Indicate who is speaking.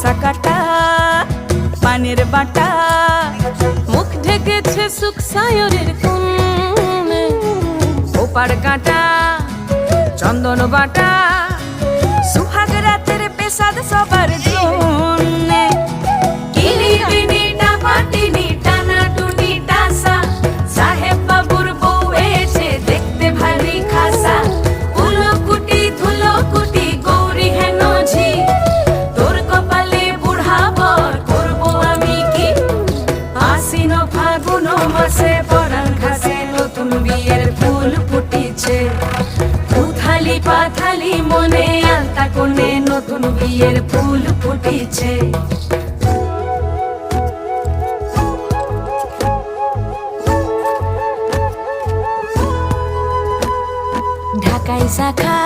Speaker 1: গাছা কাটা পানের বাটা মুখ ঢেকেছে সুখ সায়রের কোণে ওপার কাটা চন্দন বাটা সুহাগ রাতের পেশাদ সবার জন্যে কিনি বিনি টাপাটিনি টানা টুনি টাসা সাহেব বাবুর বউ এসে দেখতে ভারী খাসা উলকুটি ধুলকুটি গৌরী হেন ঝি তোর কপালে বুড়া বর করবো আমি কি আশ্বিন ফাগুন মাসে পরাণ ঘাসে নতুন বিয়ের ফুল ফুটিছে উথালি পাথালি মনে আলতা কোণে নতুন বিয়ের ফুল ফুটিছে ঢাকাই শাখা